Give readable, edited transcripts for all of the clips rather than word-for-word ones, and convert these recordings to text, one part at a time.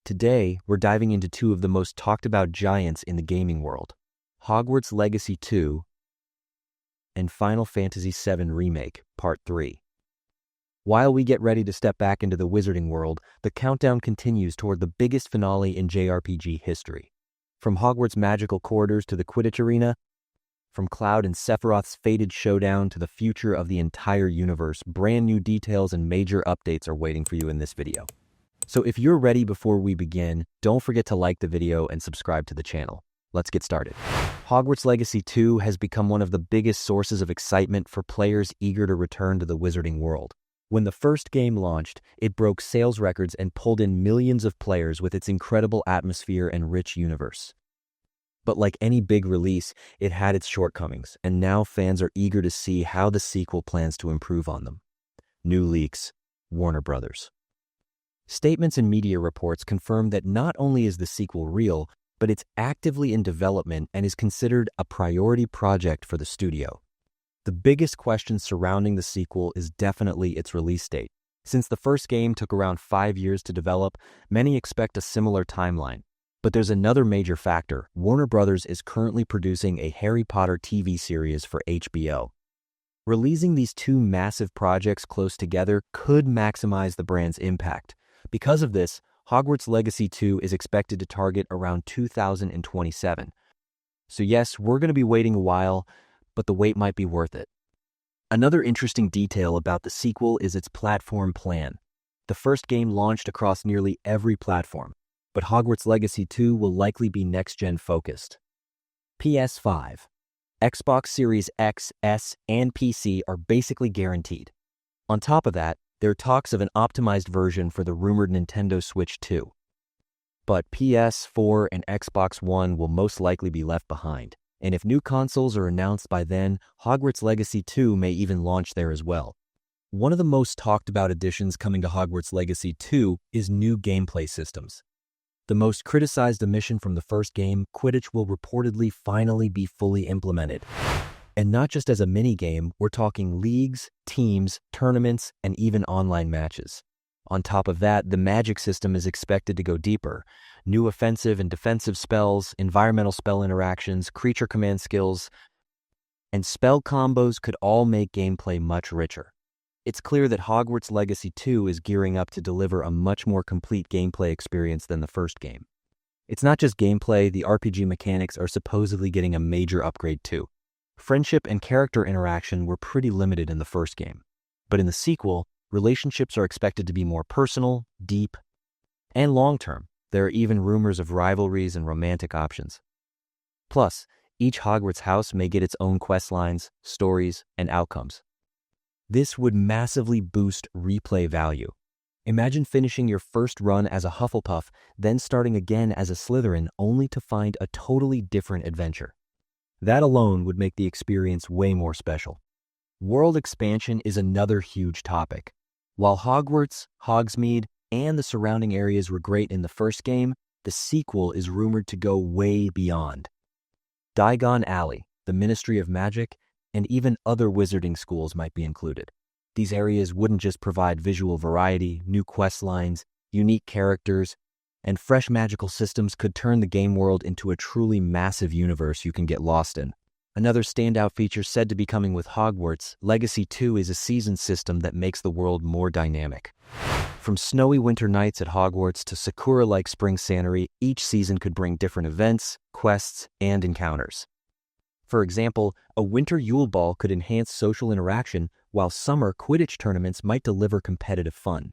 Today, we're diving into two of the most talked about giants in the gaming world, Hogwarts Legacy 2 and Final Fantasy VII Remake, Part 3. While we get ready to step back into the wizarding world, the countdown continues toward the biggest finale in JRPG history. From Hogwarts' magical corridors to the Quidditch arena, from Cloud and Sephiroth's fated showdown to the future of the entire universe, brand new details and major updates are waiting for you in this video. So if you're ready before we begin, don't forget to like the video and subscribe to the channel. Let's get started. Hogwarts Legacy 2 has become one of the biggest sources of excitement for players eager to return to the wizarding world. When the first game launched, it broke sales records and pulled in millions of players with its incredible atmosphere and rich universe. But like any big release, it had its shortcomings, and now fans are eager to see how the sequel plans to improve on them. New leaks, Warner Brothers. Statements and media reports confirm that not only is the sequel real, but it's actively in development and is considered a priority project for the studio. The biggest question surrounding the sequel is definitely its release date. Since the first game took around 5 years to develop, many expect a similar timeline. But there's another major factor. Warner Brothers is currently producing a Harry Potter TV series for HBO. Releasing these two massive projects close together could maximize the brand's impact. Because of this, Hogwarts Legacy 2 is expected to target around 2027. So yes, we're going to be waiting a while, but the wait might be worth it. Another interesting detail about the sequel is its platform plan. The first game launched across nearly every platform, but Hogwarts Legacy 2 will likely be next-gen focused. PS5, Xbox Series X, S, and PC are basically guaranteed. On top of that, there are talks of an optimized version for the rumored Nintendo Switch 2. But PS4 and Xbox One will most likely be left behind, and if new consoles are announced by then, Hogwarts Legacy 2 may even launch there as well. One of the most talked about additions coming to Hogwarts Legacy 2 is new gameplay systems. The most criticized omission from the first game, Quidditch, will reportedly finally be fully implemented. And not just as a mini-game, we're talking leagues, teams, tournaments, and even online matches. On top of that, the magic system is expected to go deeper. New offensive and defensive spells, environmental spell interactions, creature command skills, and spell combos could all make gameplay much richer. It's clear that Hogwarts Legacy 2 is gearing up to deliver a much more complete gameplay experience than the first game. It's not just gameplay, the RPG mechanics are supposedly getting a major upgrade too. Friendship and character interaction were pretty limited in the first game, but in the sequel, relationships are expected to be more personal, deep, and long-term. There are even rumors of rivalries and romantic options. Plus, each Hogwarts house may get its own quest lines, stories, and outcomes. This would massively boost replay value. Imagine finishing your first run as a Hufflepuff, then starting again as a Slytherin, only to find a totally different adventure. That alone would make the experience way more special. World expansion is another huge topic. While Hogwarts, Hogsmeade, and the surrounding areas were great in the first game, the sequel is rumored to go way beyond. Diagon Alley, the Ministry of Magic, and even other wizarding schools might be included. These areas wouldn't just provide visual variety, new quest lines, unique characters, and fresh magical systems could turn the game world into a truly massive universe you can get lost in. Another standout feature said to be coming with Hogwarts Legacy 2 is a season system that makes the world more dynamic. From snowy winter nights at Hogwarts to Sakura-like spring Sanary, each season could bring different events, quests, and encounters. For example, a winter Yule Ball could enhance social interaction, while summer Quidditch tournaments might deliver competitive fun.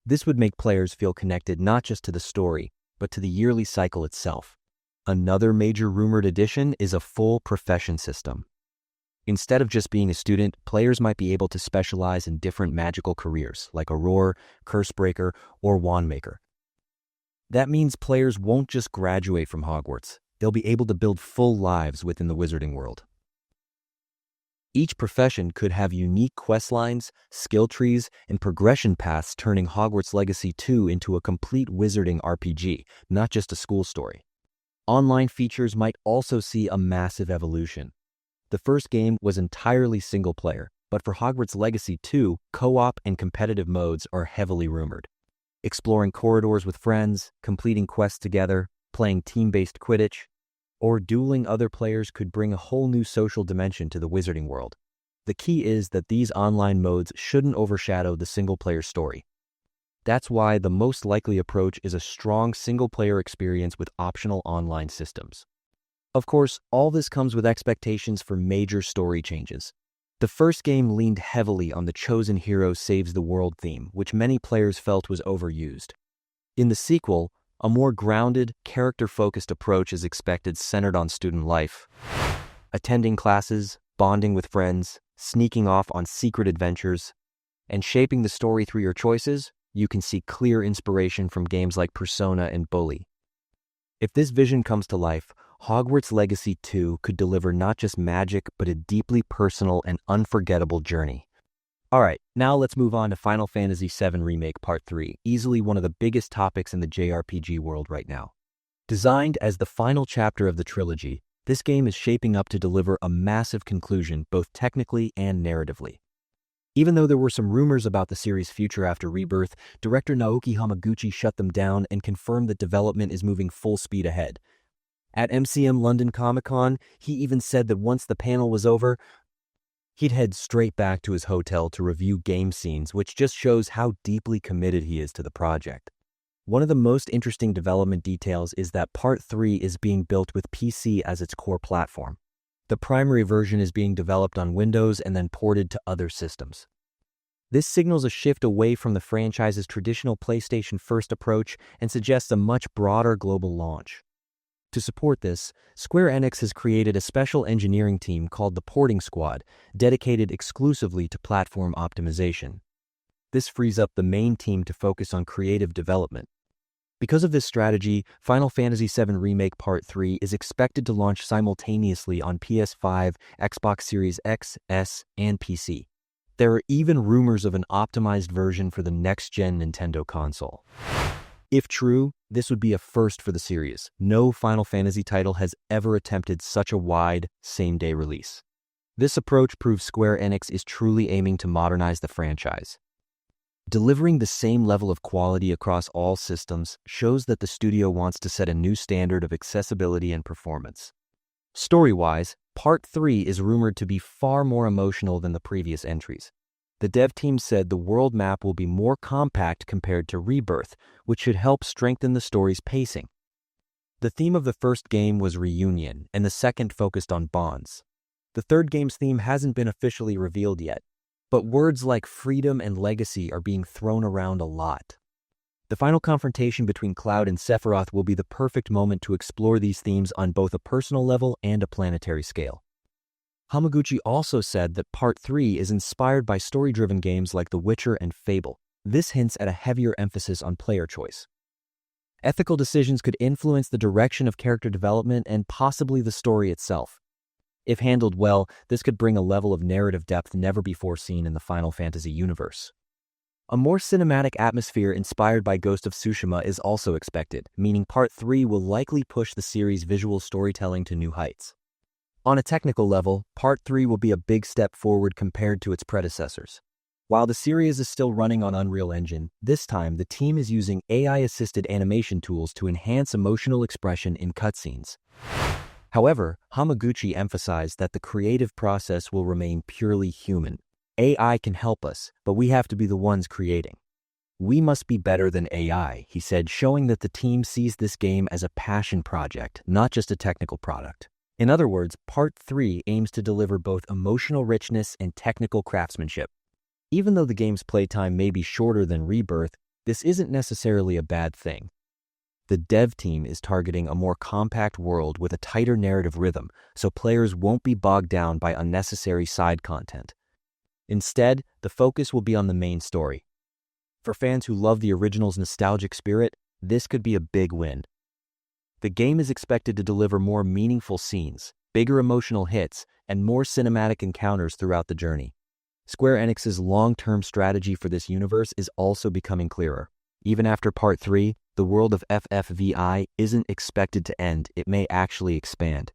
This would make players feel connected not just to the story, but to the yearly cycle itself. Another major rumored addition is a full profession system. Instead of just being a student, players might be able to specialize in different magical careers, like Auror, Cursebreaker, or Wandmaker. That means players won't just graduate from Hogwarts. They'll be able to build full lives within the wizarding world. Each profession could have unique quest lines, skill trees, and progression paths, turning Hogwarts Legacy 2 into a complete wizarding RPG, not just a school story. Online features might also see a massive evolution. The first game was entirely single-player, but for Hogwarts Legacy 2, co-op and competitive modes are heavily rumored. exploring corridors with friends, completing quests together, playing team-based Quidditch, or dueling other players could bring a whole new social dimension to the wizarding world. The key is that these online modes shouldn't overshadow the single-player story. That's why the most likely approach is a strong single-player experience with optional online systems. Of course, all this comes with expectations for major story changes. The first game leaned heavily on the chosen hero saves the world theme, which many players felt was overused. In the sequel, a more grounded, character-focused approach is expected, centered on student life. Attending classes, bonding with friends, sneaking off on secret adventures, and shaping the story through your choices. You can see clear inspiration from games like Persona and Bully. If this vision comes to life, Hogwarts Legacy 2 could deliver not just magic, but a deeply personal and unforgettable journey. Alright, now let's move on to Final Fantasy VII Remake Part 3, easily one of the biggest topics in the JRPG world right now. Designed as the final chapter of the trilogy, this game is shaping up to deliver a massive conclusion both technically and narratively. Even though there were some rumors about the series' future after Rebirth, director Naoki Hamaguchi shut them down and confirmed that development is moving full speed ahead. At MCM London Comic-Con, he even said that once the panel was over, he'd head straight back to his hotel to review game scenes, which just shows how deeply committed he is to the project. One of the most interesting development details is that Part 3 is being built with PC as its core platform. The primary version is being developed on Windows and then ported to other systems. This signals a shift away from the franchise's traditional PlayStation-first approach and suggests a much broader global launch. To support this, Square Enix has created a special engineering team called the Porting Squad, dedicated exclusively to platform optimization. This frees up the main team to focus on creative development. Because of this strategy, Final Fantasy VII Remake Part 3 is expected to launch simultaneously on PS5, Xbox Series X, S, and PC. There are even rumors of an optimized version for the next-gen Nintendo console. If true, this would be a first for the series. No Final Fantasy title has ever attempted such a wide, same-day release. This approach proves Square Enix is truly aiming to modernize the franchise. Delivering the same level of quality across all systems shows that the studio wants to set a new standard of accessibility and performance. Story-wise, Part 3 is rumored to be far more emotional than the previous entries. The dev team said the world map will be more compact compared to Rebirth, which should help strengthen the story's pacing. The theme of the first game was reunion, and the second focused on bonds. The third game's theme hasn't been officially revealed yet, but words like freedom and legacy are being thrown around a lot. The final confrontation between Cloud and Sephiroth will be the perfect moment to explore these themes on both a personal level and a planetary scale. Hamaguchi also said that Part 3 is inspired by story-driven games like The Witcher and Fable. This hints at a heavier emphasis on player choice. Ethical decisions could influence the direction of character development and possibly the story itself. If handled well, this could bring a level of narrative depth never before seen in the Final Fantasy universe. A more cinematic atmosphere inspired by Ghost of Tsushima is also expected, meaning Part 3 will likely push the series' visual storytelling to new heights. On a technical level, Part 3 will be a big step forward compared to its predecessors. While the series is still running on Unreal Engine, this time the team is using AI-assisted animation tools to enhance emotional expression in cutscenes. However, Hamaguchi emphasized that the creative process will remain purely human. AI can help us, but we have to be the ones creating. We must be better than AI, he said, showing that the team sees this game as a passion project, not just a technical product. In other words, Part 3 aims to deliver both emotional richness and technical craftsmanship. Even though the game's playtime may be shorter than Rebirth, this isn't necessarily a bad thing. The dev team is targeting a more compact world with a tighter narrative rhythm, so players won't be bogged down by unnecessary side content. Instead, the focus will be on the main story. For fans who love the original's nostalgic spirit, this could be a big win. The game is expected to deliver more meaningful scenes, bigger emotional hits, and more cinematic encounters throughout the journey. Square Enix's long-term strategy for this universe is also becoming clearer. Even after Part 3, the world of FF7 isn't expected to end, it may actually expand.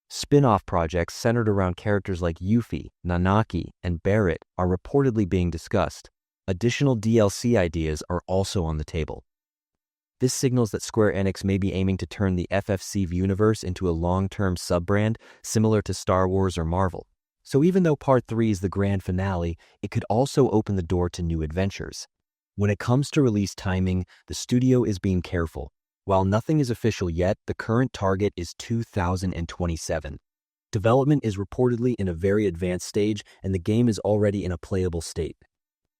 Spin-off projects centered around characters like Yuffie, Nanaki, and Barret are reportedly being discussed. Additional DLC ideas are also on the table. This signals that Square Enix may be aiming to turn the FF7 universe into a long-term sub-brand similar to Star Wars or Marvel. So even though Part 3 is the grand finale, it could also open the door to new adventures. When it comes to release timing, the studio is being careful. While nothing is official yet, the current target is 2027. Development is reportedly in a very advanced stage, and the game is already in a playable state.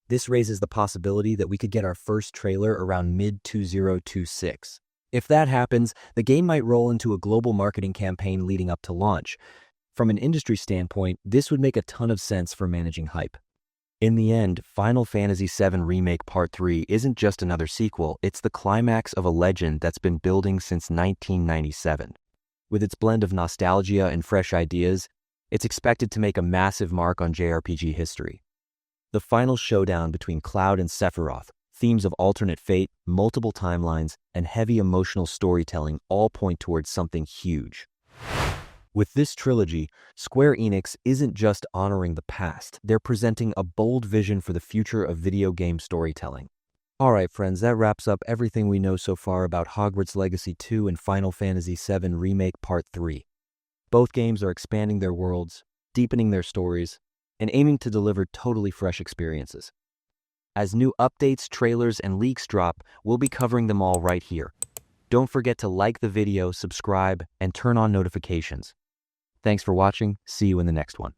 This raises the possibility that we could get our first trailer around mid-2026. If that happens, the game might roll into a global marketing campaign leading up to launch. From an industry standpoint, this would make a ton of sense for managing hype. In the end, Final Fantasy VII Remake Part 3 isn't just another sequel, it's the climax of a legend that's been building since 1997. With its blend of nostalgia and fresh ideas, it's expected to make a massive mark on JRPG history. The final showdown between Cloud and Sephiroth, themes of alternate fate, multiple timelines, and heavy emotional storytelling all point towards something huge. With this trilogy, Square Enix isn't just honoring the past, they're presenting a bold vision for the future of video game storytelling. Alright friends, that wraps up everything we know so far about Hogwarts Legacy 2 and Final Fantasy VII Remake Part 3. Both games are expanding their worlds, deepening their stories, and aiming to deliver totally fresh experiences. As new updates, trailers, and leaks drop, we'll be covering them all right here. Don't forget to like the video, subscribe, and turn on notifications. Thanks for watching. See you in the next one.